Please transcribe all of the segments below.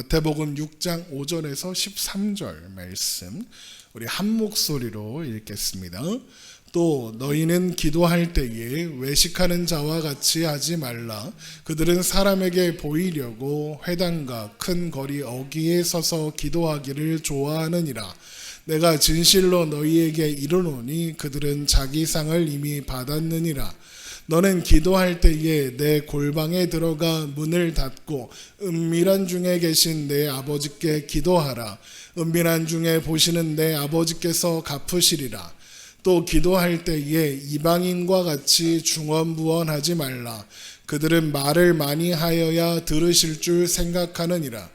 마태복음 6장 5절에서 13절 말씀 우리 한 목소리로 읽겠습니다. 또 너희는 기도할 때에 외식하는 자와 같이 하지 말라. 그들은 사람에게 보이려고 회당과 큰 거리 어귀에 서서 기도하기를 좋아하느니라. 내가 진실로 너희에게 이르노니 그들은 자기 상을 이미 받았느니라. 너는 기도할 때에 내 골방에 들어가 문을 닫고 은밀한 중에 계신 내 아버지께 기도하라. 은밀한 중에 보시는 내 아버지께서 갚으시리라. 또 기도할 때에 이방인과 같이 중언부언하지 말라. 그들은 말을 많이 하여야 들으실 줄 생각하느니라.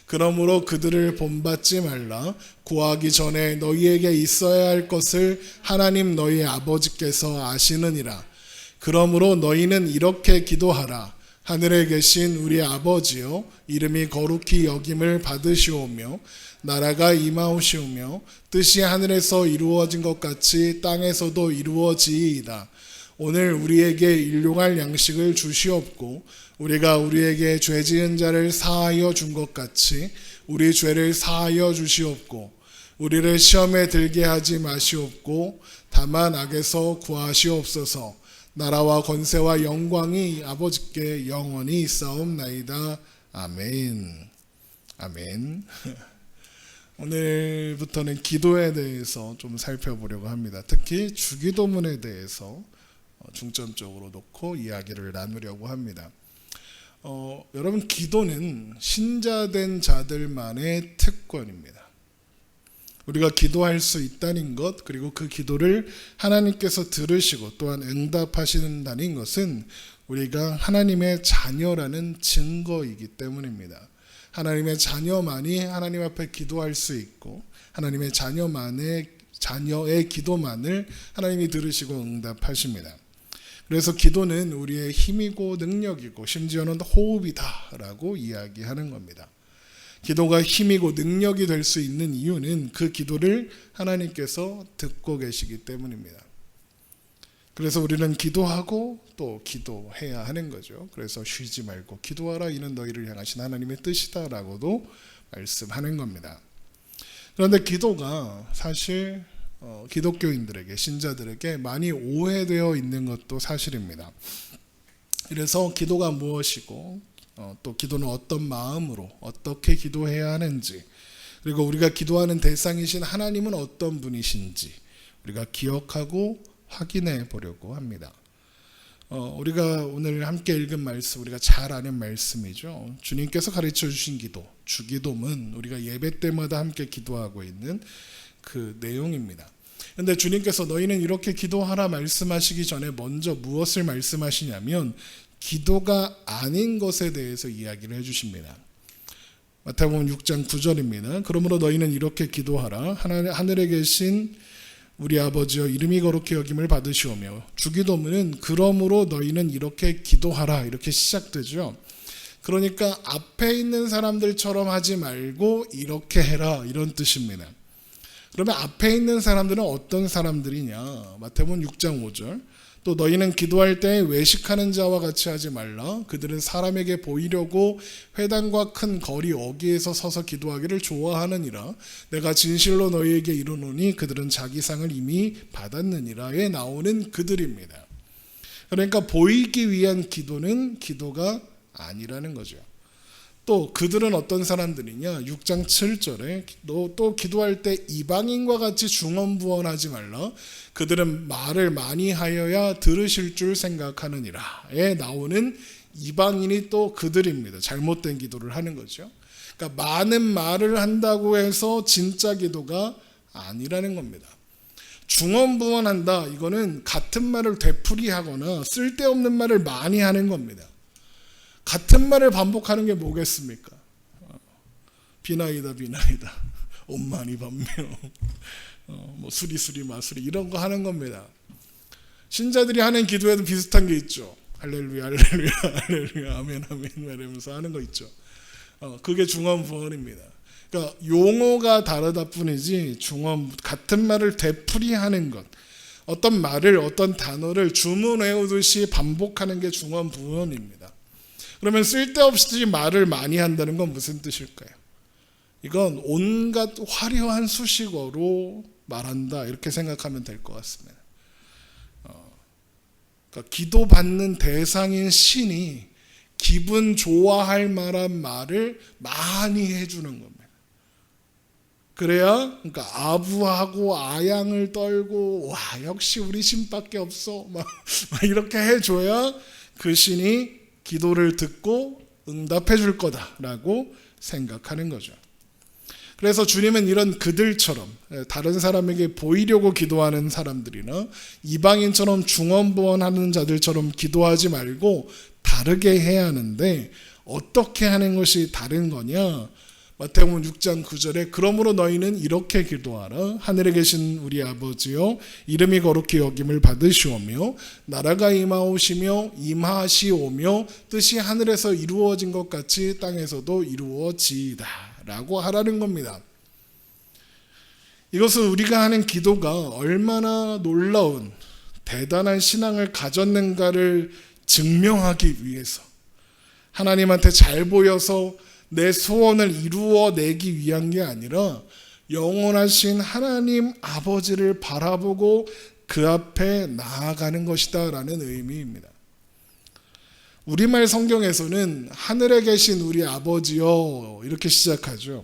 그러므로 그들을 본받지 말라. 구하기 전에 너희에게 있어야 할 것을 하나님 너희 아버지께서 아시느니라. 그러므로 너희는 이렇게 기도하라. 하늘에 계신 우리 아버지여, 이름이 거룩히 여김을 받으시오며 나라가 임하오시오며 뜻이 하늘에서 이루어진 것 같이 땅에서도 이루어지이다. 오늘 우리에게 일용할 양식을 주시옵고 우리가 우리에게 죄 지은 자를 사하여 준 것 같이 우리 죄를 사하여 주시옵고 우리를 시험에 들게 하지 마시옵고 다만 악에서 구하시옵소서. 나라와 권세와 영광이 아버지께 영원히 있사옵나이다. 아멘. 아멘. 오늘부터는 기도에 대해서 좀 살펴보려고 합니다. 특히 주기도문에 대해서 중점적으로 놓고 이야기를 나누려고 합니다. 여러분, 기도는 신자된 자들만의 특권입니다. 우리가 기도할 수 있다는 것, 그리고 그 기도를 하나님께서 들으시고 또한 응답하신다는 것은 우리가 하나님의 자녀라는 증거이기 때문입니다. 하나님의 자녀만이 하나님 앞에 기도할 수 있고 하나님의 자녀의 기도만을 하나님이 들으시고 응답하십니다. 그래서 기도는 우리의 힘이고 능력이고 심지어는 호흡이다라고 이야기하는 겁니다. 기도가 힘이고 능력이 될 수 있는 이유는 그 기도를 하나님께서 듣고 계시기 때문입니다. 그래서 우리는 기도하고 또 기도해야 하는 거죠. 그래서 쉬지 말고 기도하라. 이는 너희를 향하신 하나님의 뜻이다라고도 말씀하는 겁니다. 그런데 기도가 사실 기독교인들에게, 신자들에게 많이 오해되어 있는 것도 사실입니다. 그래서 기도가 무엇이고 또 기도는 어떤 마음으로 어떻게 기도해야 하는지, 그리고 우리가 기도하는 대상이신 하나님은 어떤 분이신지 우리가 기억하고 확인해 보려고 합니다. 우리가 오늘 함께 읽은 말씀, 우리가 잘 아는 말씀이죠. 주님께서 가르쳐 주신 기도, 주기도문, 우리가 예배 때마다 함께 기도하고 있는 그 내용입니다. 그런데 주님께서 너희는 이렇게 기도하라 말씀하시기 전에 먼저 무엇을 말씀하시냐면 기도가 아닌 것에 대해서 이야기를 해주십니다. 마태복음 6장 9절입니다. 그러므로 너희는 이렇게 기도하라. 하늘에 계신 우리 아버지여, 이름이 거룩히 여김을 받으시오며, 주기도문은 그러므로 너희는 이렇게 기도하라 이렇게 시작되죠. 그러니까 앞에 있는 사람들처럼 하지 말고 이렇게 해라, 이런 뜻입니다. 그러면 앞에 있는 사람들은 어떤 사람들이냐? 마태복음 6장 5절. 또 너희는 기도할 때 외식하는 자와 같이 하지 말라. 그들은 사람에게 보이려고 회당과 큰 거리 어귀에서 서서 기도하기를 좋아하느니라. 내가 진실로 너희에게 이르노니 그들은 자기 상을 이미 받았느니라에 나오는 그들입니다. 그러니까 보이기 위한 기도는 기도가 아니라는 거죠. 또 그들은 어떤 사람들이냐? 6장 7절에 또 기도할 때 이방인과 같이 중언부언하지 말라. 그들은 말을 많이 하여야 들으실 줄 생각하느니라에 나오는 이방인이 또 그들입니다. 잘못된 기도를 하는 거죠. 그러니까 많은 말을 한다고 해서 진짜 기도가 아니라는 겁니다. 중언부언한다, 이거는 같은 말을 되풀이하거나 쓸데없는 말을 많이 하는 겁니다. 같은 말을 반복하는 게 뭐겠습니까? 비나이다 비나이다, 엄마니 반며, 뭐 수리수리 마수리 이런 거 하는 겁니다. 신자들이 하는 기도에도 비슷한 게 있죠. 할렐루야 할렐루야 할렐루야 아멘 아멘 이러면서 하는 거 있죠. 그게 중언부언입니다. 그러니까 용어가 다르다 뿐이지 같은 말을 되풀이하는 것, 어떤 말을, 어떤 단어를 주문 외우듯이 반복하는 게 중언부언입니다. 그러면 쓸데없이 말을 많이 한다는 건 무슨 뜻일까요? 이건 온갖 화려한 수식어로 말한다, 이렇게 생각하면 될 것 같습니다. 그러니까 기도받는 대상인 신이 기분 좋아할 만한 말을 많이 해주는 겁니다. 그래야 그러니까 아부하고 아양을 떨고 와 역시 우리 신밖에 없어 막 이렇게 해줘야 그 신이 기도를 듣고 응답해 줄 거다라고 생각하는 거죠. 그래서 주님은 이런 그들처럼 다른 사람에게 보이려고 기도하는 사람들이나 이방인처럼 중언부언하는 자들처럼 기도하지 말고 다르게 해야 하는데, 어떻게 하는 것이 다른 거냐? 마태복음 6장 9절에 그러므로 너희는 이렇게 기도하라. 하늘에 계신 우리 아버지여, 이름이 거룩히 여김을 받으시오며 나라가 임하오시며 임하시오며 뜻이 하늘에서 이루어진 것 같이 땅에서도 이루어지이다 라고 하라는 겁니다. 이것은 우리가 하는 기도가 얼마나 놀라운 대단한 신앙을 가졌는가를 증명하기 위해서, 하나님한테 잘 보여서 내 소원을 이루어내기 위한 게 아니라 영원하신 하나님 아버지를 바라보고 그 앞에 나아가는 것이다 라는 의미입니다. 우리말 성경에서는 하늘에 계신 우리 아버지여 이렇게 시작하죠.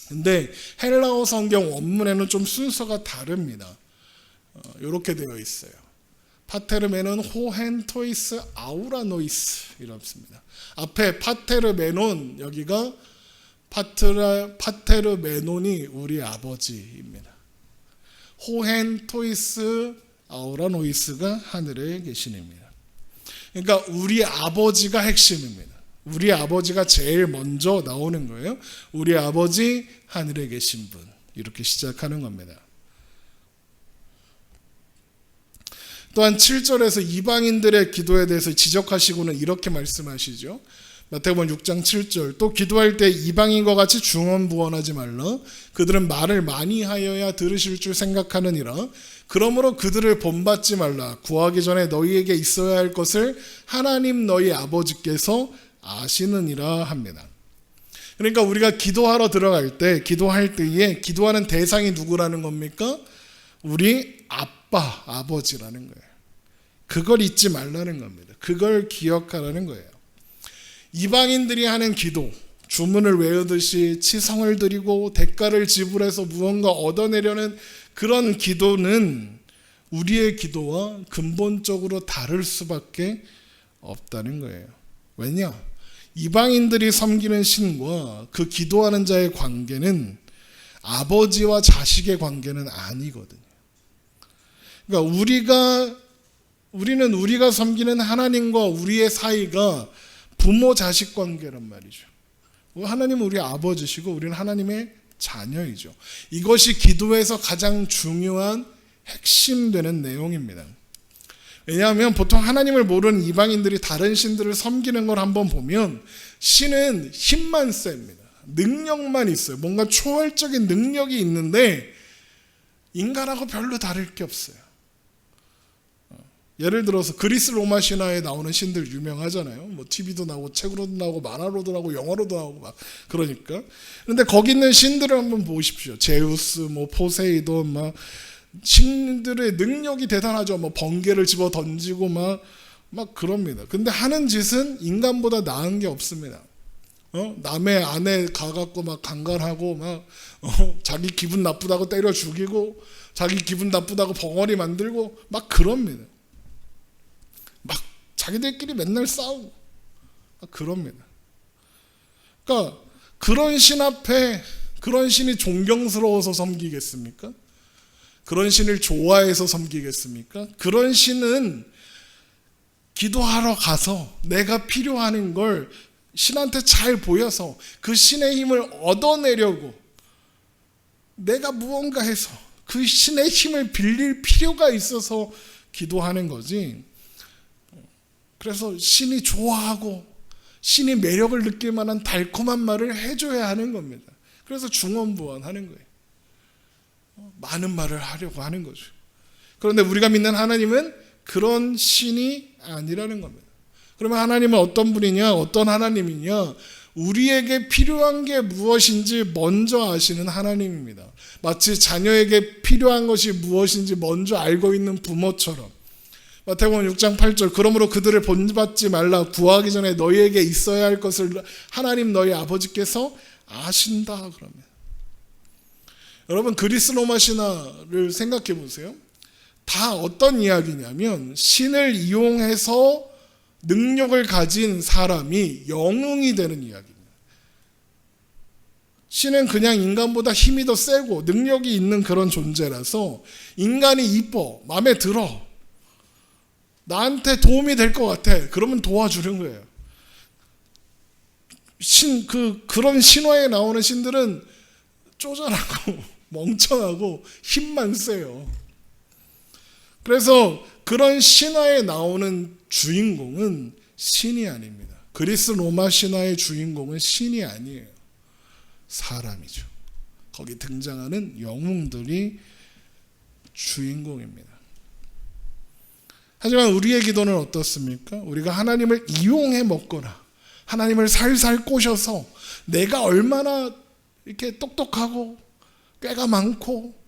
근데 헬라어 성경 원문에는 좀 순서가 다릅니다. 이렇게 되어 있어요. 파테르메논 호헨 토이스 아우라노이스 이렇습니다. 앞에 파테르메논, 여기가 파테르메논이 우리 아버지입니다. 호헨 토이스 아우라노이스가 하늘에 계신입니다. 그러니까 우리 아버지가 핵심입니다. 우리 아버지가 제일 먼저 나오는 거예요. 우리 아버지 하늘에 계신 분, 이렇게 시작하는 겁니다. 또한 7절에서 이방인들의 기도에 대해서 지적하시고는 이렇게 말씀하시죠. 마태복음 6장 7절, 또 기도할 때 이방인과 같이 중언부언하지 말라. 그들은 말을 많이 하여야 들으실 줄 생각하느니라. 그러므로 그들을 본받지 말라. 구하기 전에 너희에게 있어야 할 것을 하나님 너희 아버지께서 아시느니라 합니다. 그러니까 우리가 기도하러 들어갈 때, 기도할 때에 기도하는 대상이 누구라는 겁니까? 우리 아빠, 아버지라는 거예요. 그걸 잊지 말라는 겁니다. 그걸 기억하라는 거예요. 이방인들이 하는 기도, 주문을 외우듯이 치성을 드리고 대가를 지불해서 무언가 얻어내려는 그런 기도는 우리의 기도와 근본적으로 다를 수밖에 없다는 거예요. 왜냐? 이방인들이 섬기는 신과 그 기도하는 자의 관계는 아버지와 자식의 관계는 아니거든요. 그러니까 우리는 우리가 섬기는 하나님과 우리의 사이가 부모 자식 관계란 말이죠. 하나님은 우리 아버지시고 우리는 하나님의 자녀이죠. 이것이 기도에서 가장 중요한 핵심되는 내용입니다. 왜냐하면 보통 하나님을 모르는 이방인들이 다른 신들을 섬기는 걸 한번 보면 신은 힘만 셉니다. 능력만 있어요. 뭔가 초월적인 능력이 있는데 인간하고 별로 다를 게 없어요. 예를 들어서 그리스 로마 신화에 나오는 신들 유명하잖아요. 뭐 TV도 나오고 책으로도 나오고 만화로도 나오고 영화로도 나오고 막 그러니까. 그런데 거기 있는 신들을 한번 보십시오. 제우스, 뭐 포세이돈, 막 신들의 능력이 대단하죠. 뭐 번개를 집어 던지고 막 그럽니다. 근데 하는 짓은 인간보다 나은 게 없습니다. 남의 아내 가갖고 막 강간하고 막 자기 기분 나쁘다고 때려 죽이고 자기 기분 나쁘다고 벙어리 만들고 막 그럽니다. 막 자기들끼리 맨날 싸우고 막 그럽니다. 그러니까 그런 신 앞에 그런 신이 존경스러워서 섬기겠습니까? 그런 신을 좋아해서 섬기겠습니까? 그런 신은 기도하러 가서 내가 필요한 걸 신한테 잘 보여서 그 신의 힘을 얻어내려고 내가 무언가 해서 그 신의 힘을 빌릴 필요가 있어서 기도하는 거지. 그래서 신이 좋아하고 신이 매력을 느낄 만한 달콤한 말을 해줘야 하는 겁니다. 그래서 중언부언하는 거예요. 많은 말을 하려고 하는 거죠. 그런데 우리가 믿는 하나님은 그런 신이 아니라는 겁니다. 그러면 하나님은 어떤 분이냐? 어떤 하나님이냐? 우리에게 필요한 게 무엇인지 먼저 아시는 하나님입니다. 마치 자녀에게 필요한 것이 무엇인지 먼저 알고 있는 부모처럼. 마태복음 6장 8절 그러므로 그들을 본받지 말라 구하기 전에 너희에게 있어야 할 것을 하나님 너희 아버지께서 아신다 그러면. 여러분 그리스 로마 신화를 생각해 보세요. 다 어떤 이야기냐면 신을 이용해서 능력을 가진 사람이 영웅이 되는 이야기입니다. 신은 그냥 인간보다 힘이 더 세고 능력이 있는 그런 존재라서 인간이 이뻐, 마음에 들어, 나한테 도움이 될 것 같아. 그러면 도와주는 거예요. 그런 신화에 나오는 신들은 쪼잔하고 멍청하고 힘만 세요. 그래서 그런 신화에 나오는 주인공은 신이 아닙니다. 그리스 로마 신화의 주인공은 신이 아니에요. 사람이죠. 거기 등장하는 영웅들이 주인공입니다. 하지만 우리의 기도는 어떻습니까? 우리가 하나님을 이용해 먹거나 하나님을 살살 꼬셔서 내가 얼마나 이렇게 똑똑하고 꾀가 많고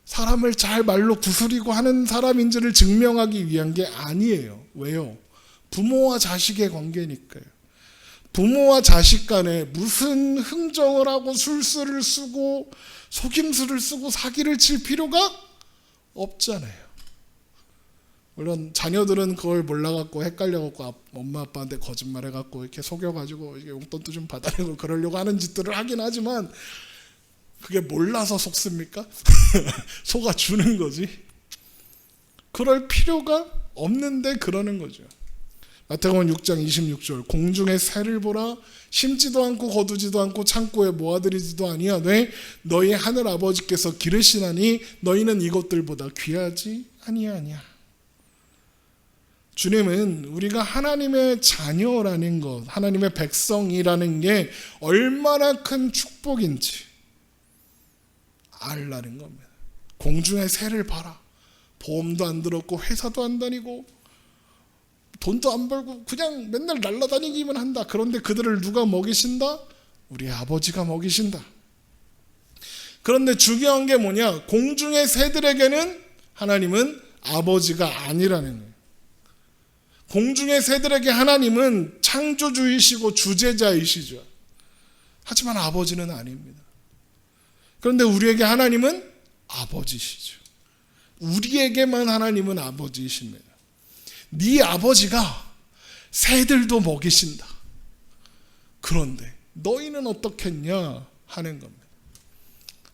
사람을 잘 말로 구슬이고 하는 사람인지를 증명하기 위한 게 아니에요. 왜요? 부모와 자식의 관계니까요. 부모와 자식 간에 무슨 흥정을 하고 술수를 쓰고 속임수를 쓰고 사기를 칠 필요가 없잖아요. 물론 자녀들은 그걸 몰라갖고 헷갈려갖고 엄마 아빠한테 거짓말해갖고 이렇게 속여가지고 용돈도 좀 받아내고 그러려고 하는 짓들을 하긴 하지만 그게 몰라서 속습니까? 속아주는 거지. 그럴 필요가 없는데 그러는 거죠. 마태복음 6장 26절 공중의 새를 보라 심지도 않고 거두지도 않고 창고에 모아들이지도 아니하되 너희 하늘 아버지께서 기르시나니 너희는 이것들보다 귀하지 아니하냐. 주님은 우리가 하나님의 자녀라는 것, 하나님의 백성이라는 게 얼마나 큰 축복인지 알라는 겁니다. 공중의 새를 봐라. 보험도 안 들었고 회사도 안 다니고 돈도 안 벌고 그냥 맨날 날아다니기만 한다. 그런데 그들을 누가 먹이신다? 우리 아버지가 먹이신다. 그런데 중요한 게 뭐냐? 공중의 새들에게는 하나님은 아버지가 아니라는 거예요. 공중의 새들에게 하나님은 창조주이시고 주제자이시죠. 하지만 아버지는 아닙니다. 그런데 우리에게 하나님은 아버지시죠. 우리에게만 하나님은 아버지이십니다. 네 아버지가 새들도 먹이신다. 그런데 너희는 어떻겠냐 하는 겁니다.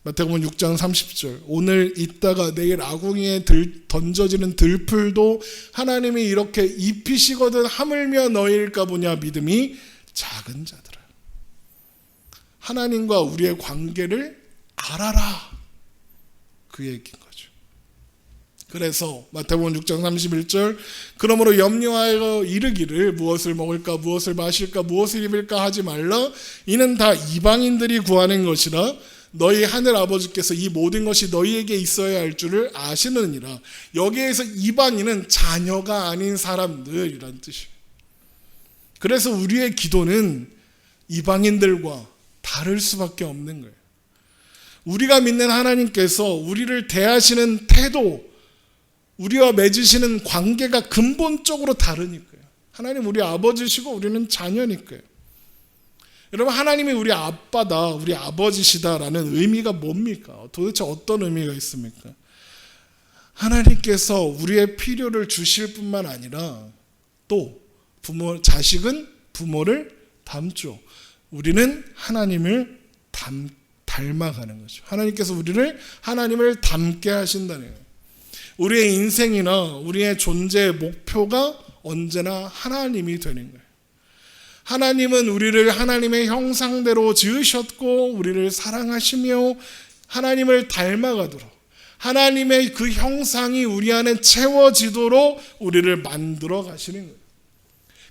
마태복음 6장 30절 오늘 있다가 내일 아궁이에 던져지는 들풀도 하나님이 이렇게 입히시거든 하물며 너희일까 보냐 믿음이 작은 자들아. 하나님과 우리의 관계를 알아라. 그 얘기인 거죠. 그래서 마태복음 6장 31절 그러므로 염려하여 이르기를 무엇을 먹을까 무엇을 마실까 무엇을 입을까 하지 말라. 이는 다 이방인들이 구하는 것이라. 너희 하늘 아버지께서 이 모든 것이 너희에게 있어야 할 줄을 아시느니라. 여기에서 이방인은 자녀가 아닌 사람들이란 뜻이에요. 그래서 우리의 기도는 이방인들과 다를 수밖에 없는 거예요. 우리가 믿는 하나님께서 우리를 대하시는 태도, 우리와 맺으시는 관계가 근본적으로 다르니까요. 하나님 우리 아버지시고 우리는 자녀니까요. 여러분 하나님이 우리 아빠다, 우리 아버지시다라는 의미가 뭡니까? 도대체 어떤 의미가 있습니까? 하나님께서 우리의 필요를 주실 뿐만 아니라 또 자식은 부모를 닮죠. 우리는 하나님을 닮아가는 거죠. 하나님께서 하나님을 닮게 하신다는 거예요. 우리의 인생이나 우리의 존재의 목표가 언제나 하나님이 되는 거예요. 하나님은 우리를 하나님의 형상대로 지으셨고 우리를 사랑하시며 하나님을 닮아가도록 하나님의 그 형상이 우리 안에 채워지도록 우리를 만들어 가시는 거예요.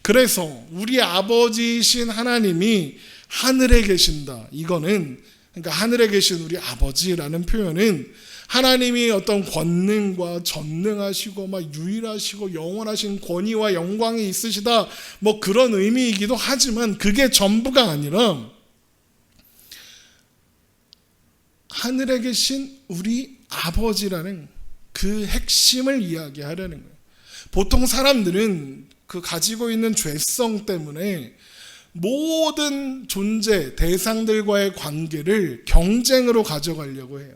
그래서 우리 아버지이신 하나님이 하늘에 계신다. 이거는 그러니까 하늘에 계신 우리 아버지라는 표현은 하나님이 어떤 권능과 전능하시고 막 유일하시고 영원하신 권위와 영광이 있으시다 뭐 그런 의미이기도 하지만 그게 전부가 아니라 하늘에 계신 우리 아버지라는 그 핵심을 이야기하려는 거예요. 보통 사람들은 그 가지고 있는 죄성 때문에 모든 존재, 대상들과의 관계를 경쟁으로 가져가려고 해요.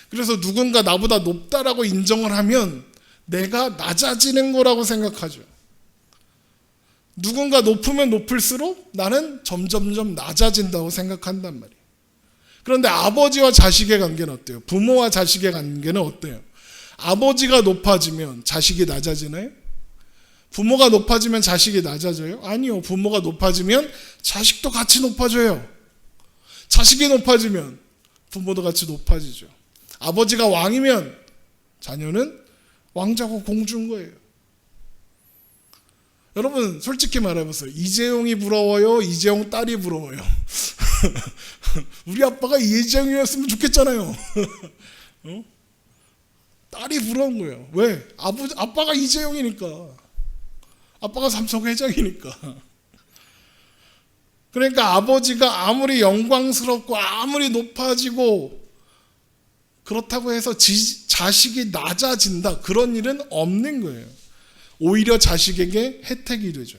그래서 누군가 나보다 높다라고 인정을 하면 내가 낮아지는 거라고 생각하죠. 누군가 높으면 높을수록 나는 점점점 낮아진다고 생각한단 말이에요. 그런데 아버지와 자식의 관계는 어때요? 부모와 자식의 관계는 어때요? 아버지가 높아지면 자식이 낮아지나요? 부모가 높아지면 자식이 낮아져요? 아니요. 부모가 높아지면 자식도 같이 높아져요. 자식이 높아지면 부모도 같이 높아지죠. 아버지가 왕이면 자녀는 왕자고 공주인 거예요. 여러분 솔직히 말해보세요. 이재용이 부러워요? 이재용 딸이 부러워요? 우리 아빠가 이재용이었으면 좋겠잖아요. 딸이 부러운 거예요. 왜? 아빠가 이재용이니까. 아빠가 삼성 회장이니까. 그러니까 아버지가 아무리 영광스럽고 아무리 높아지고 그렇다고 해서 자식이 낮아진다 그런 일은 없는 거예요. 오히려 자식에게 혜택이 되죠.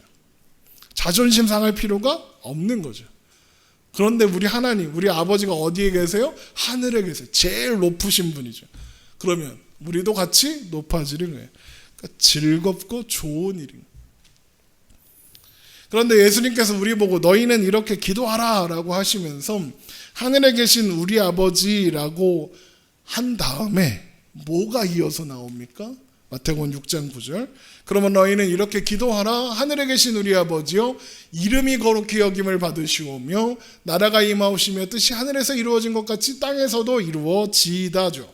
자존심 상할 필요가 없는 거죠. 그런데 우리 하나님, 우리 아버지가 어디에 계세요? 하늘에 계세요. 제일 높으신 분이죠. 그러면 우리도 같이 높아지는 거예요. 그러니까 즐겁고 좋은 일인 거예요. 그런데 예수님께서 우리 보고 너희는 이렇게 기도하라 라고 하시면서 하늘에 계신 우리 아버지라고 한 다음에 뭐가 이어서 나옵니까? 마태복음 6장 9절. 그러면 너희는 이렇게 기도하라. 하늘에 계신 우리 아버지여 이름이 거룩히 여김을 받으시오며 나라가 임하오시며 뜻이 하늘에서 이루어진 것 같이 땅에서도 이루어지이다죠.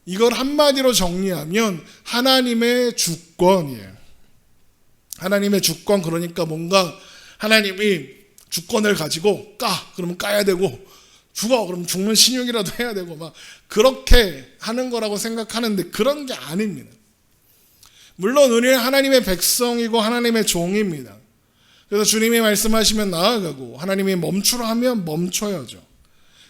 이걸 한마디로 정리하면 하나님의 주권이에요. 하나님의 주권, 그러니까 뭔가 하나님이 주권을 가지고 그러면 까야 되고 죽어 그러면 죽는 신용이라도 해야 되고 막 그렇게 하는 거라고 생각하는데 그런 게 아닙니다. 물론 우리는 하나님의 백성이고 하나님의 종입니다. 그래서 주님이 말씀하시면 나아가고 하나님이 멈추라 하면 멈춰야죠.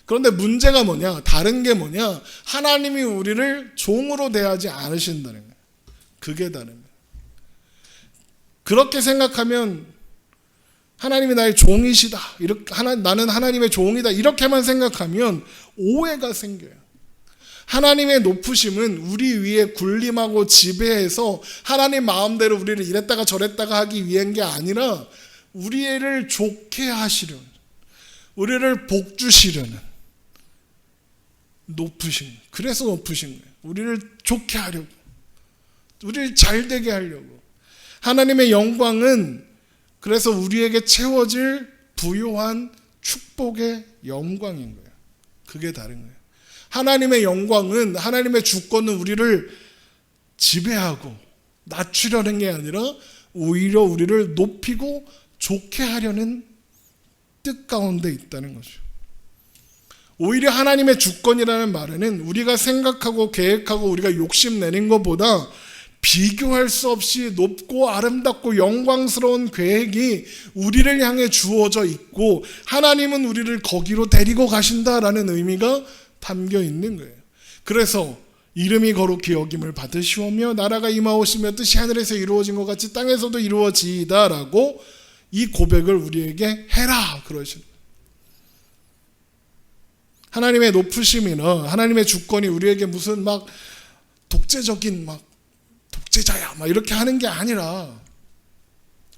그런데 문제가 뭐냐? 다른 게 뭐냐? 하나님이 우리를 종으로 대하지 않으신다는 거예요. 그게 다릅니다. 그렇게 생각하면 하나님이 나의 종이시다. 나는 하나님의 종이다. 이렇게만 생각하면 오해가 생겨요. 하나님의 높으심은 우리 위에 군림하고 지배해서 하나님 마음대로 우리를 이랬다가 저랬다가 하기 위한 게 아니라 우리를 좋게 하시려는, 우리를 복 주시려는 높으신 거예요. 그래서 높으신 거예요. 우리를 좋게 하려고, 우리를 잘 되게 하려고. 하나님의 영광은 그래서 우리에게 채워질 부요한 축복의 영광인 거예요. 그게 다른 거예요. 하나님의 영광은, 하나님의 주권은 우리를 지배하고 낮추려는 게 아니라 오히려 우리를 높이고 좋게 하려는 뜻 가운데 있다는 거죠. 오히려 하나님의 주권이라는 말에는 우리가 생각하고 계획하고 우리가 욕심내는 것보다 비교할 수 없이 높고 아름답고 영광스러운 계획이 우리를 향해 주어져 있고 하나님은 우리를 거기로 데리고 가신다라는 의미가 담겨 있는 거예요. 그래서 이름이 거룩히 여김을 받으시오며 나라가 임하오시며 뜻이 하늘에서 이루어진 것 같이 땅에서도 이루어지이다라고 이 고백을 우리에게 해라 그러시는 거예요. 하나님의 높으심이나 하나님의 주권이 우리에게 무슨 막 독재적인 막 독재자야 막 이렇게 하는 게 아니라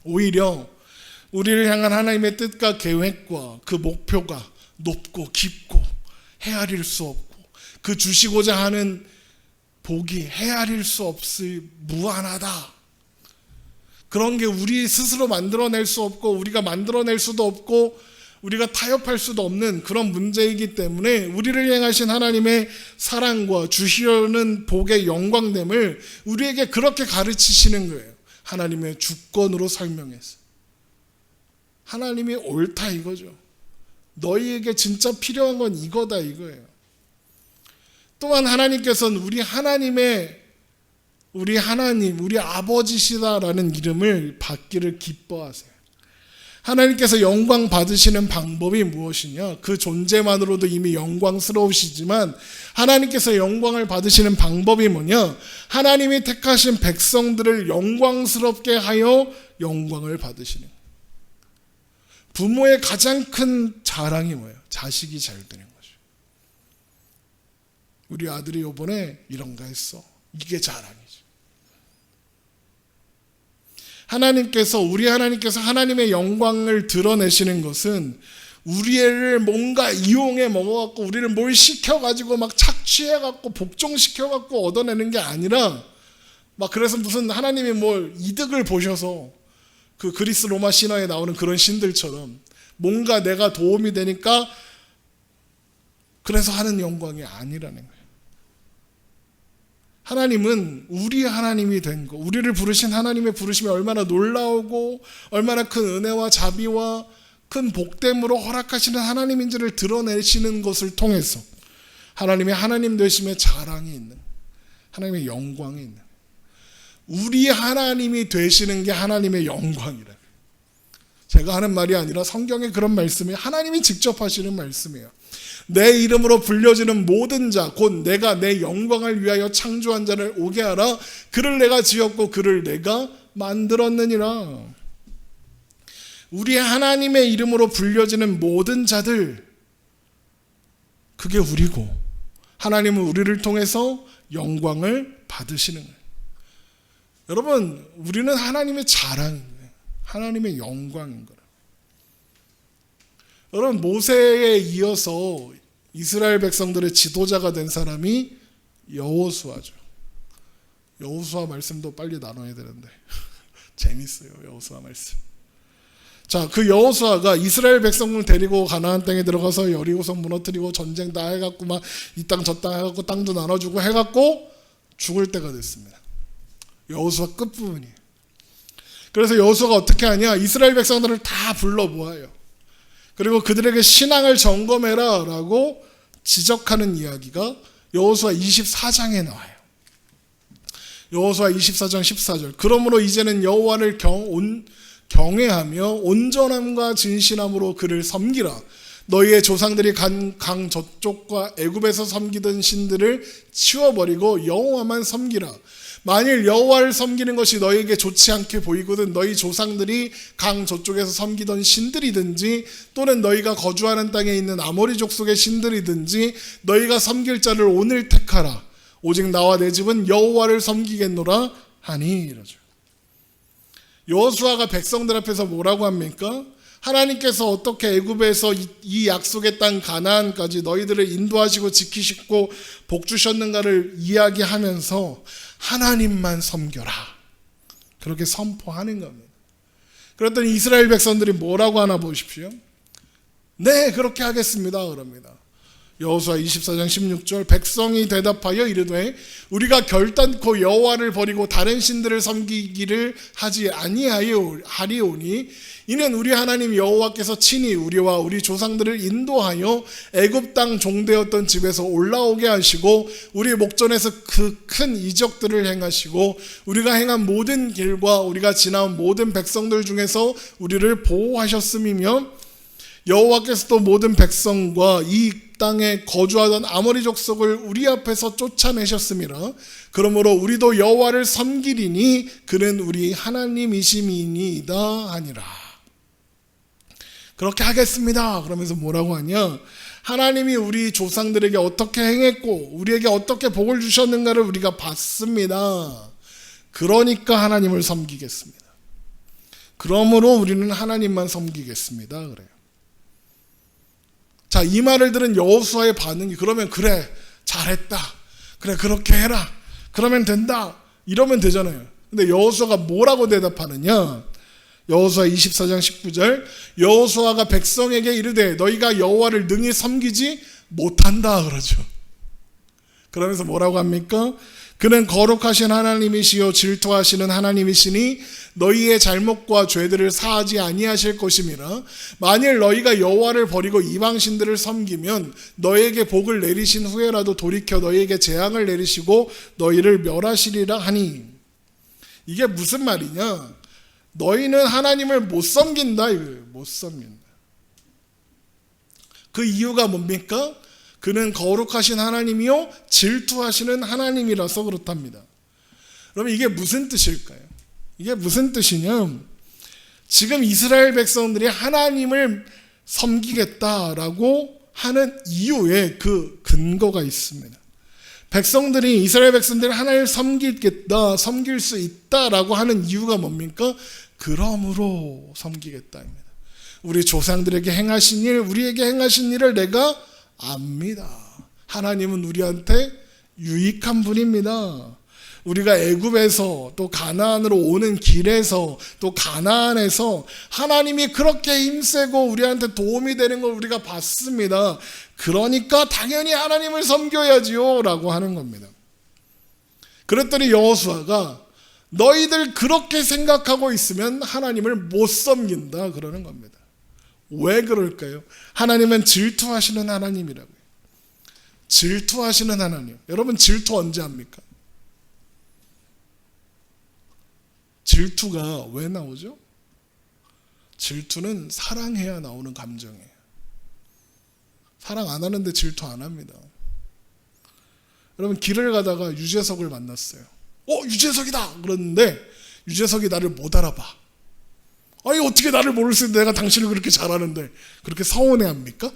오히려 우리를 향한 하나님의 뜻과 계획과 그 목표가 높고 깊고 헤아릴 수 없고 그 주시고자 하는 복이 헤아릴 수 없이 무한하다. 그런 게 우리 스스로 만들어낼 수 없고 우리가 만들어낼 수도 없고 우리가 타협할 수도 없는 그런 문제이기 때문에 우리를 향하신 하나님의 사랑과 주시려는 복의 영광됨을 우리에게 그렇게 가르치시는 거예요. 하나님의 주권으로 설명해서. 하나님이 옳다 이거죠. 너희에게 진짜 필요한 건 이거다 이거예요. 또한 하나님께서는 우리 하나님, 우리 아버지시다라는 이름을 받기를 기뻐하세요. 하나님께서 영광 받으시는 방법이 무엇이냐? 그 존재만으로도 이미 영광스러우시지만 하나님께서 영광을 받으시는 방법이 뭐냐? 하나님이 택하신 백성들을 영광스럽게 하여 영광을 받으시는 거예요. 부모의 가장 큰 자랑이 뭐예요? 자식이 잘 되는 거죠. 우리 아들이 이번에 이런 거 했어. 이게 자랑이죠. 우리 하나님께서 하나님의 영광을 드러내시는 것은 우리 애를 뭔가 이용해 먹어갖고 우리를 뭘 시켜가지고 막 착취해갖고 복종시켜갖고 얻어내는 게 아니라 막 그래서 무슨 하나님이 뭘 이득을 보셔서 그 그리스 로마 신화에 나오는 그런 신들처럼 뭔가 내가 도움이 되니까 그래서 하는 영광이 아니라는 거예요. 하나님은 우리 하나님이 된 거, 우리를 부르신 하나님의 부르심이 얼마나 놀라우고 얼마나 큰 은혜와 자비와 큰 복됨으로 허락하시는 하나님인지를 드러내시는 것을 통해서 하나님의 하나님 되심의 자랑이 있는, 하나님의 영광이 있는, 우리 하나님이 되시는 게 하나님의 영광이라. 제가 하는 말이 아니라 성경에 그런 말씀이 하나님이 직접 하시는 말씀이에요. 내 이름으로 불려지는 모든 자, 곧 내가 내 영광을 위하여 창조한 자를 오게 하라. 그를 내가 지었고 그를 내가 만들었느니라. 우리 하나님의 이름으로 불려지는 모든 자들, 그게 우리고 하나님은 우리를 통해서 영광을 받으시는 거예요. 여러분, 우리는 하나님의 자랑인 거예요. 하나님의 영광인 거예요. 여러분, 모세에 이어서 이스라엘 백성들의 지도자가 된 사람이 여호수아죠. 여호수아 말씀도 빨리 나눠야 되는데 재밌어요, 여호수아 말씀. 자, 그 여호수아가 이스라엘 백성을 데리고 가나안 땅에 들어가서 여리고성 무너뜨리고 전쟁 다 해갖고 막 이 땅 저 땅 해갖고 땅도 나눠주고 해갖고 죽을 때가 됐습니다. 여호수아 끝부분이에요. 그래서 여호수아가 어떻게 하냐? 이스라엘 백성들을 다 불러 모아요. 그리고 그들에게 신앙을 점검해라 라고 지적하는 이야기가 여호수아 24장에 나와요. 여호수아 24장 14절. 그러므로 이제는 여호와를 경외하며 온전함과 진실함으로 그를 섬기라. 너희의 조상들이 강 저쪽과 애굽에서 섬기던 신들을 치워버리고 여호와만 섬기라. 만일 여호와를 섬기는 것이 너희에게 좋지 않게 보이거든 너희 조상들이 강 저쪽에서 섬기던 신들이든지 또는 너희가 거주하는 땅에 있는 아모리 족속의 신들이든지 너희가 섬길 자를 오늘 택하라. 오직 나와 내 집은 여호와를 섬기겠노라 하니 이러죠. 여호수아가 백성들 앞에서 뭐라고 합니까? 하나님께서 어떻게 애굽에서 이 약속의 땅 가나안까지 너희들을 인도하시고 지키시고 복 주셨는가를 이야기하면서 하나님만 섬겨라. 그렇게 선포하는 겁니다. 그랬더니 이스라엘 백성들이 뭐라고 하나 보십시오. 네, 그렇게 하겠습니다. 그럽니다. 여호수아 24장 16절. 백성이 대답하여 이르되 우리가 결단코 여호와를 버리고 다른 신들을 섬기기를 하지 아니하리오니 이는 우리 하나님 여호와께서 친히 우리와 우리 조상들을 인도하여 애굽 땅 종되었던 집에서 올라오게 하시고 우리 목전에서 그 큰 이적들을 행하시고 우리가 행한 모든 길과 우리가 지나온 모든 백성들 중에서 우리를 보호하셨음이며 여호와께서도 모든 백성과 이 땅에 거주하던 아모리 족속을 우리 앞에서 쫓아내셨음이라. 그러므로 우리도 여호와를 섬기리니 그는 우리 하나님이심이니이다 하니라. 그렇게 하겠습니다. 그러면서 뭐라고 하냐? 하나님이 우리 조상들에게 어떻게 행했고 우리에게 어떻게 복을 주셨는가를 우리가 봤습니다. 그러니까 하나님을 섬기겠습니다. 그러므로 우리는 하나님만 섬기겠습니다. 그래요. 자, 이 말을 들은 여호수아의 반응이 그러면 그래, 잘했다. 그래, 그렇게 해라. 그러면 된다. 이러면 되잖아요. 근데 여호수아가 뭐라고 대답하느냐? 여호수아 24장 19절. 여호수아가 백성에게 이르되 너희가 여호와를 능히 섬기지 못한다 그러죠. 그러면서 뭐라고 합니까? 그는 거룩하신 하나님이시요 질투하시는 하나님이시니 너희의 잘못과 죄들을 사하지 아니하실 것임이라. 만일 너희가 여호와를 버리고 이방신들을 섬기면 너희에게 복을 내리신 후에라도 돌이켜 너희에게 재앙을 내리시고 너희를 멸하시리라 하니. 이게 무슨 말이냐? 너희는 하나님을 못 섬긴다. 못 섬긴다. 그 이유가 뭡니까? 그는 거룩하신 하나님이요 질투하시는 하나님이라서 그렇답니다. 그러면 이게 무슨 뜻일까요? 이게 무슨 뜻이냐? 지금 이스라엘 백성들이 하나님을 섬기겠다라고 하는 이유에 그 근거가 있습니다. 이스라엘 백성들이 하나님을 섬기겠다, 섬길 수 있다라고 하는 이유가 뭡니까? 그러므로 섬기겠다입니다. 우리 조상들에게 행하신 일, 우리에게 행하신 일을 내가 압니다. 하나님은 우리한테 유익한 분입니다. 우리가 애굽에서 또 가나안으로 오는 길에서 또 가나안에서 하나님이 그렇게 힘세고 우리한테 도움이 되는 걸 우리가 봤습니다. 그러니까 당연히 하나님을 섬겨야지요 라고 하는 겁니다. 그랬더니 여호수아가 너희들 그렇게 생각하고 있으면 하나님을 못 섬긴다 그러는 겁니다. 왜 그럴까요? 하나님은 질투하시는 하나님이라고요. 질투하시는 하나님. 여러분 질투 언제 합니까? 질투가 왜 나오죠? 질투는 사랑해야 나오는 감정이에요. 사랑 안 하는데 질투 안 합니다. 여러분 길을 가다가 유재석을 만났어요. 유재석이다! 그러는데 유재석이 나를 못 알아봐. 아니 어떻게 나를 모를 수 있는데 내가 당신을 그렇게 잘하는데 그렇게 서운해합니까?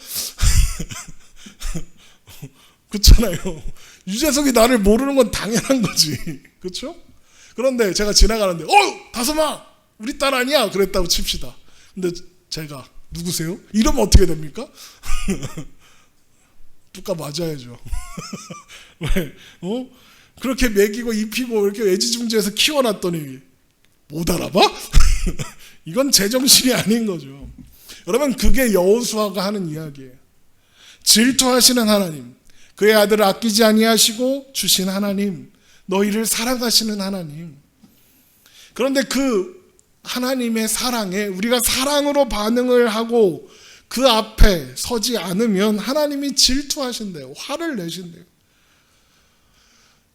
그렇잖아요. 유재석이 나를 모르는 건 당연한 거지. 그렇죠? 그런데 제가 지나가는데 다솜아 우리 딸 아니야? 그랬다고 칩시다. 근데 제가 누구세요? 이러면 어떻게 됩니까? 뚜까 맞아야죠. 왜? 그렇게 먹이고 입히고 이렇게 애지중지해서 키워놨더니 못 알아봐? 이건 제정신이 아닌 거죠. 여러분 그게 여호수아가 하는 이야기예요. 질투하시는 하나님, 그의 아들을 아끼지 아니하시고 주신 하나님, 너희를 사랑하시는 하나님. 그런데 그 하나님의 사랑에 우리가 사랑으로 반응을 하고 그 앞에 서지 않으면 하나님이 질투하신대요. 화를 내신대요.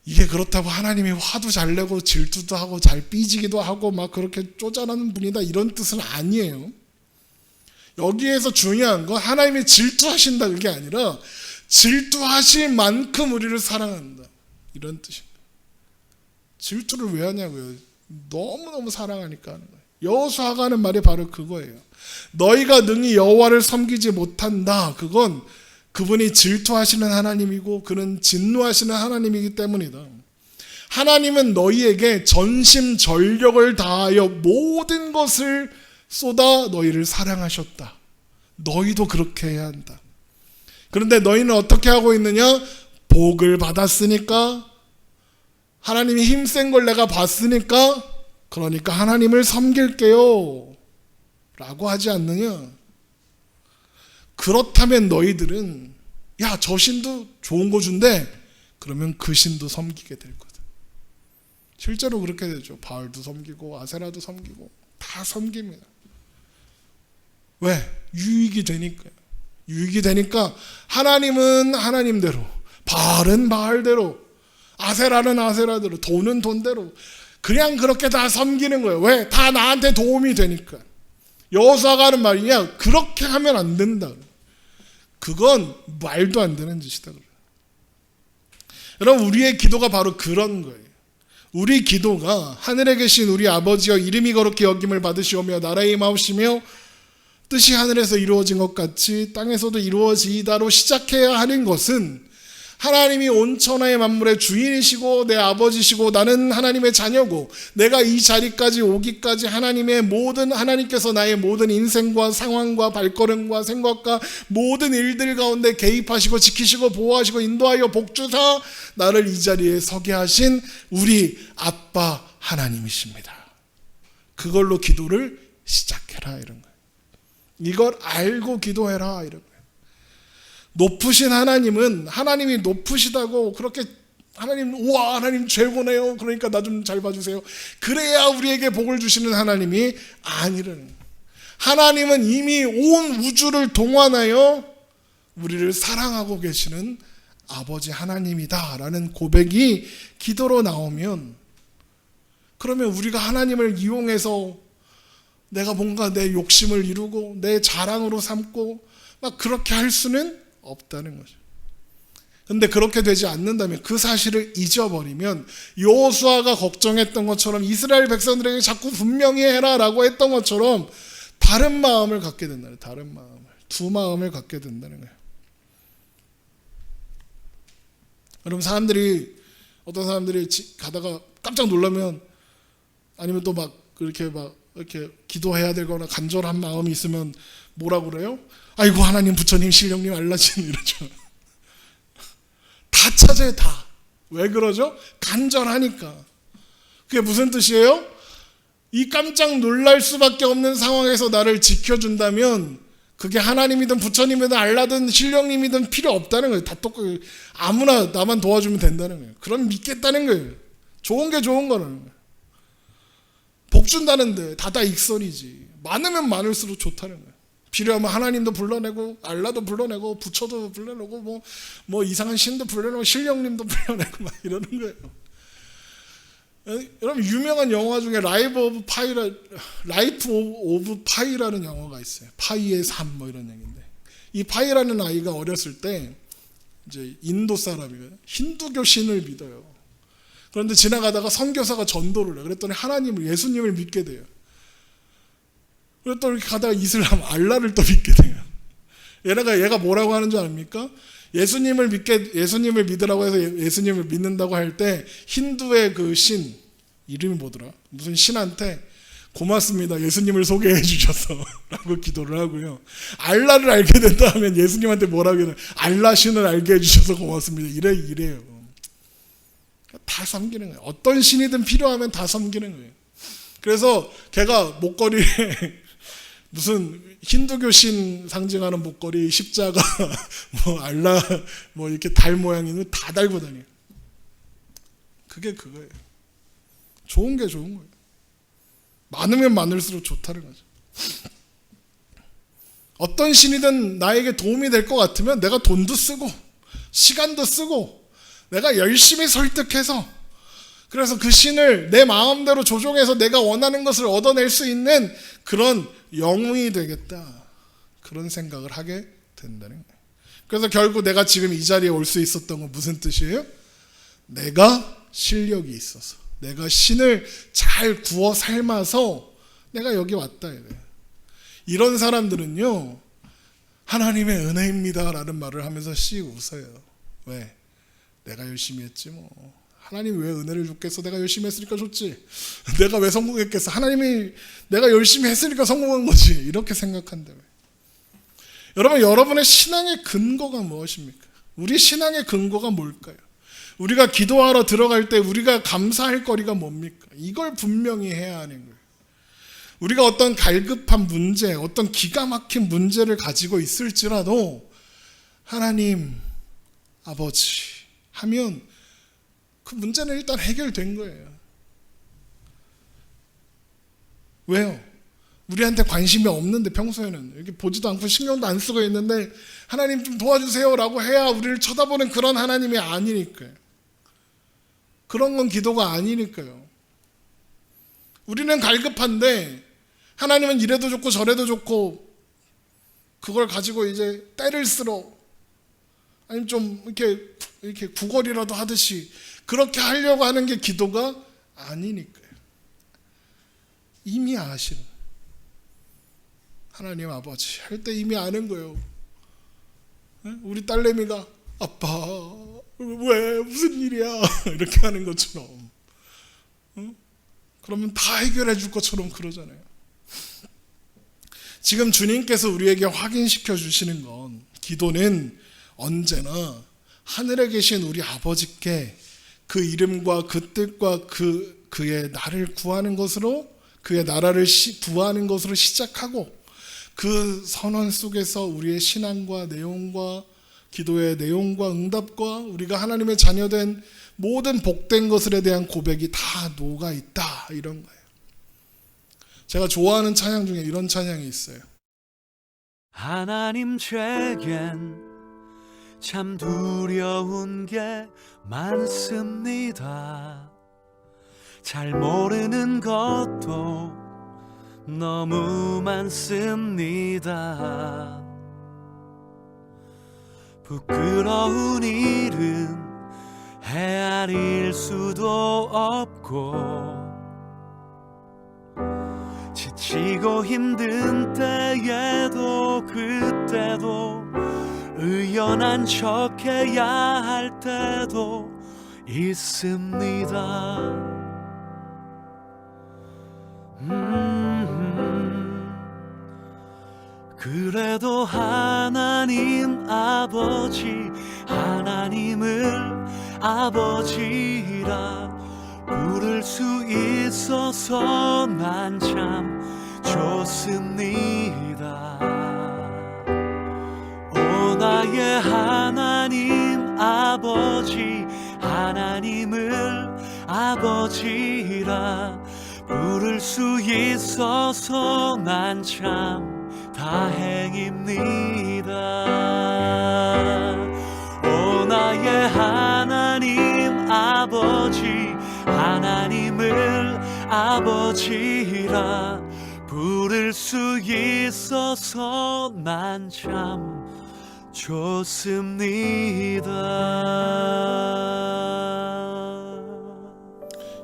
이게 그렇다고 하나님이 화도 잘 내고 질투도 하고 잘 삐지기도 하고 막 그렇게 쪼잔하는 분이다 이런 뜻은 아니에요. 여기에서 중요한 건 하나님이 질투하신다 그게 아니라 질투하실 만큼 우리를 사랑한다 이런 뜻입니다. 질투를 왜 하냐고요? 너무너무 사랑하니까 하는 거예요. 여호수아가 하는 말이 바로 그거예요. 너희가 능히 여호와를 섬기지 못한다. 그건 그분이 질투하시는 하나님이고 그는 진노하시는 하나님이기 때문이다. 하나님은 너희에게 전심전력을 다하여 모든 것을 쏟아 너희를 사랑하셨다. 너희도 그렇게 해야 한다. 그런데 너희는 어떻게 하고 있느냐? 복을 받았으니까, 하나님이 힘센 걸 내가 봤으니까, 그러니까 하나님을 섬길게요 라고 하지 않느냐? 그렇다면 너희들은 저 신도 좋은 거 준대. 그러면 그 신도 섬기게 될 거다. 실제로 그렇게 되죠. 바알도 섬기고 아세라도 섬기고 다 섬깁니다. 왜? 유익이 되니까요. 유익이 되니까 하나님은 하나님대로, 바알은 바알대로, 아세라는 아세라대로, 돈은 돈대로 그냥 그렇게 다 섬기는 거예요. 왜? 다 나한테 도움이 되니까. 여호수아가 하는 말이냐? 그렇게 하면 안 된다. 그건 말도 안 되는 짓이다. 여러분 우리의 기도가 바로 그런 거예요. 우리 기도가 하늘에 계신 우리 아버지여 이름이 거룩히 여김을 받으시오며 나라의 임하옵시며 뜻이 하늘에서 이루어진 것 같이 땅에서도 이루어지이다로 시작해야 하는 것은 하나님이 온 천하의 만물의 주인이시고 내 아버지시고 나는 하나님의 자녀고 내가 이 자리까지 오기까지 하나님께서 나의 모든 인생과 상황과 발걸음과 생각과 모든 일들 가운데 개입하시고 지키시고 보호하시고 인도하여 복주사 나를 이 자리에 서게 하신 우리 아빠 하나님이십니다. 그걸로 기도를 시작해라 이런 거예요. 이걸 알고 기도해라 이런 거예요. 높으신 하나님은 하나님이 높으시다고 그렇게 하나님, 우와, 하나님 최고네요. 그러니까 나 좀 잘 봐주세요. 그래야 우리에게 복을 주시는 하나님이 아니라는 거예요. 하나님은 이미 온 우주를 동원하여 우리를 사랑하고 계시는 아버지 하나님이다라는 고백이 기도로 나오면, 그러면 우리가 하나님을 이용해서 내가 뭔가 내 욕심을 이루고 내 자랑으로 삼고 막 그렇게 할 수는 없다는 거죠. 근데 그렇게 되지 않는다면, 그 사실을 잊어버리면, 여호수아가 걱정했던 것처럼, 이스라엘 백성들에게 자꾸 분명히 해라라고 했던 것처럼 다른 마음을 갖게 된다는 거예요. 다른 마음을, 두 마음을 갖게 된다는 거예요. 여러분, 어떤 사람들이 가다가 깜짝 놀라면, 아니면 또 막 이렇게 기도해야 되거나 간절한 마음이 있으면 뭐라고 그래요? 아이고, 하나님, 부처님, 신령님, 알라신 이러죠. 다 찾아요, 다. 왜 그러죠? 간절하니까. 그게 무슨 뜻이에요? 이 깜짝 놀랄 수밖에 없는 상황에서 나를 지켜준다면, 그게 하나님이든 부처님이든 알라든 신령님이든 필요 없다는 거예요. 다 똑같이 아무나 나만 도와주면 된다는 거예요. 그럼 믿겠다는 거예요. 좋은 게 좋은 거는. 복 준다는데 다다 익선이지. 많으면 많을수록 좋다는 거예요. 필요하면 하나님도 불러내고, 알라도 불러내고, 부처도 불러내고, 뭐 이상한 신도 불러내고, 신령님도 불러내고 막 이러는 거예요. 여러분, 유명한 영화 중에 라이프 오브 파이라는 영화가 있어요. 파이의 삶 뭐 이런 얘기인데, 이 파이라는 아이가 어렸을 때 이제 인도 사람이거든요. 힌두교 신을 믿어요. 그런데 지나가다가 선교사가 전도를 해요. 그랬더니 예수님을 믿게 돼요. 그리고 또 이렇게 가다가 이슬람, 알라를 또 믿게 돼요. 얘가 뭐라고 하는 줄 압니까? 예수님을 믿으라고 해서 예수님을 믿는다고 할 때, 힌두의 그 신, 이름이 뭐더라? 무슨 신한테 고맙습니다, 예수님을 소개해 주셔서 라고 기도를 하고요. 알라를 알게 된다 하면 예수님한테 뭐라고 해요? 알라 신을 알게 해주셔서 고맙습니다. 이래요. 다 섬기는 거예요. 어떤 신이든 필요하면 다 섬기는 거예요. 그래서 걔가 목걸이에 무슨 힌두교 신 상징하는 목걸이, 십자가, 뭐 알라, 뭐 이렇게 달 모양 있는 다 달고 다녀요. 그게 그거예요. 좋은 게 좋은 거예요. 많으면 많을수록 좋다는 거죠. 어떤 신이든 나에게 도움이 될 것 같으면 내가 돈도 쓰고 시간도 쓰고 내가 열심히 설득해서, 그래서 그 신을 내 마음대로 조종해서 내가 원하는 것을 얻어낼 수 있는 그런 영웅이 되겠다, 그런 생각을 하게 된다는 거예요. 그래서 결국 내가 지금 이 자리에 올 수 있었던 건 무슨 뜻이에요? 내가 실력이 있어서, 내가 신을 잘 구워 삶아서 내가 여기 왔다. 이런 사람들은요, 하나님의 은혜입니다 라는 말을 하면서 씩 웃어요. 왜? 내가 열심히 했지 뭐. 하나님이 왜 은혜를 줬겠어? 내가 열심히 했으니까 줬지. 내가 왜 성공했겠어? 하나님이 내가 열심히 했으니까 성공한 거지. 이렇게 생각한다며. 여러분의 신앙의 근거가 무엇입니까? 우리 신앙의 근거가 뭘까요? 우리가 기도하러 들어갈 때 우리가 감사할 거리가 뭡니까? 이걸 분명히 해야 하는 거예요. 우리가 어떤 갈급한 문제, 어떤 기가 막힌 문제를 가지고 있을지라도 하나님, 아버지 하면 그 문제는 일단 해결된 거예요. 왜요? 우리한테 관심이 없는데, 평소에는 이렇게 보지도 않고 신경도 안 쓰고 있는데 하나님 좀 도와주세요 라고 해야 우리를 쳐다보는 그런 하나님이 아니니까요. 그런 건 기도가 아니니까요. 우리는 갈급한데 하나님은 이래도 좋고 저래도 좋고, 그걸 가지고 이제 때를 쓸어, 아니면 좀 이렇게 구걸이라도 하듯이 그렇게 하려고 하는 게 기도가 아니니까요. 이미 아시는 하나님 아버지 할 때 이미 아는 거예요. 우리 딸내미가 아빠 왜 무슨 일이야 이렇게 하는 것처럼, 그러면 다 해결해 줄 것처럼 그러잖아요. 지금 주님께서 우리에게 확인시켜 주시는 건, 기도는 언제나 하늘에 계신 우리 아버지께 그 이름과 그 뜻과 그의 나를 구하는 것으로, 그의 나라를 구하는 것으로 시작하고, 그 선언 속에서 우리의 신앙과 내용과 기도의 내용과 응답과 우리가 하나님의 자녀된 모든 복된 것들에 대한 고백이 다 녹아 있다, 이런 거예요. 제가 좋아하는 찬양 중에 이런 찬양이 있어요. 하나님 제겐 참 두려운 게 많습니다. 잘 모르는 것도 너무 많습니다. 부끄러운 일은 헤아릴 수도 없고 지치고 힘든 때에도 그때도 의연한 척해야 할 때도 있습니다. 그래도 하나님 아버지, 하나님을 아버지라 부를 수 있어서 난 참 좋습니다. 오 나의 하나님 아버지, 하나님을 아버지라 부를 수 있어서 난 참 다행입니다. 오 나의 하나님 아버지, 하나님을 아버지라 부를 수 있어서 난 참 좋습니다.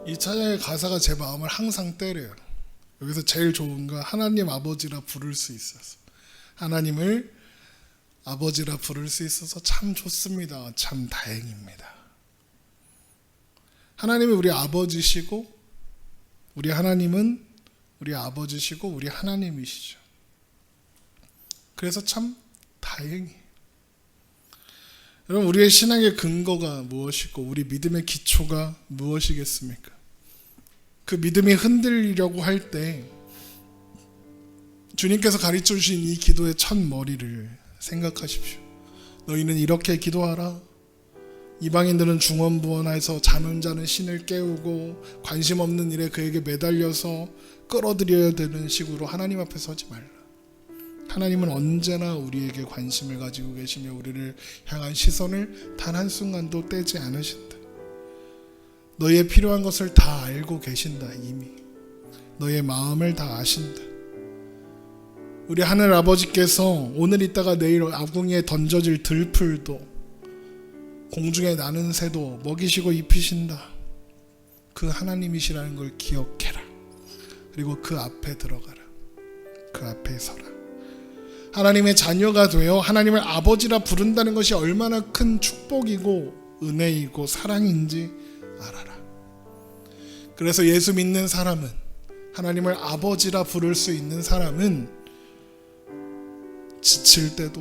이 찬양의 가사가 제 마음을 항상 때려요. 여기서 제일 좋은 건 하나님 아버지라 부를 수 있어서, 하나님을 아버지라 부를 수 있어서 참 좋습니다. 참 다행입니다. 하나님이 우리 아버지시고 우리 하나님은 우리 아버지시고 우리 하나님이시죠. 그래서 참 다행이에요. 여러분, 우리의 신앙의 근거가 무엇이고 우리 믿음의 기초가 무엇이겠습니까? 그 믿음이 흔들리려고 할 때 주님께서 가르쳐 주신 이 기도의 첫 머리를 생각하십시오. 너희는 이렇게 기도하라. 이방인들은 중언부언해서 잠을 자는 신을 깨우고 관심 없는 일에 그에게 매달려서 끌어들여야 되는 식으로 하나님 앞에 서지 말라. 하나님은 언제나 우리에게 관심을 가지고 계시며 우리를 향한 시선을 단 한순간도 떼지 않으신다. 너희의 필요한 것을 다 알고 계신다. 이미 너의 마음을 다 아신다. 우리 하늘 아버지께서 오늘 있다가 내일 아궁이에 던져질 들풀도 공중에 나는 새도 먹이시고 입히신다. 그 하나님이시라는 걸 기억해라. 그리고 그 앞에 들어가라. 그 앞에 서라. 하나님의 자녀가 되어 하나님을 아버지라 부른다는 것이 얼마나 큰 축복이고 은혜이고 사랑인지 알아라. 그래서 예수 믿는 사람은, 하나님을 아버지라 부를 수 있는 사람은 지칠 때도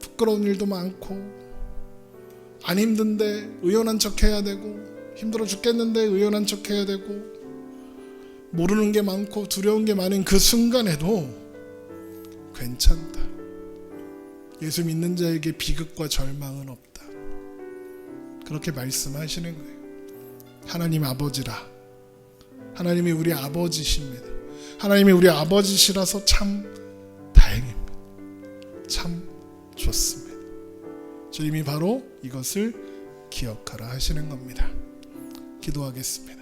부끄러운 일도 많고 안 힘든데 의연한 척 해야 되고 힘들어 죽겠는데 의연한 척 해야 되고 모르는 게 많고 두려운 게 많은 그 순간에도 괜찮다. 예수 믿는 자에게 비극과 절망은 없다. 그렇게 말씀하시는 거예요. 하나님 아버지라. 하나님이 우리 아버지십니다. 하나님이 우리 아버지시라서 참 다행입니다. 참 좋습니다. 주님이 바로 이것을 기억하라 하시는 겁니다. 기도하겠습니다.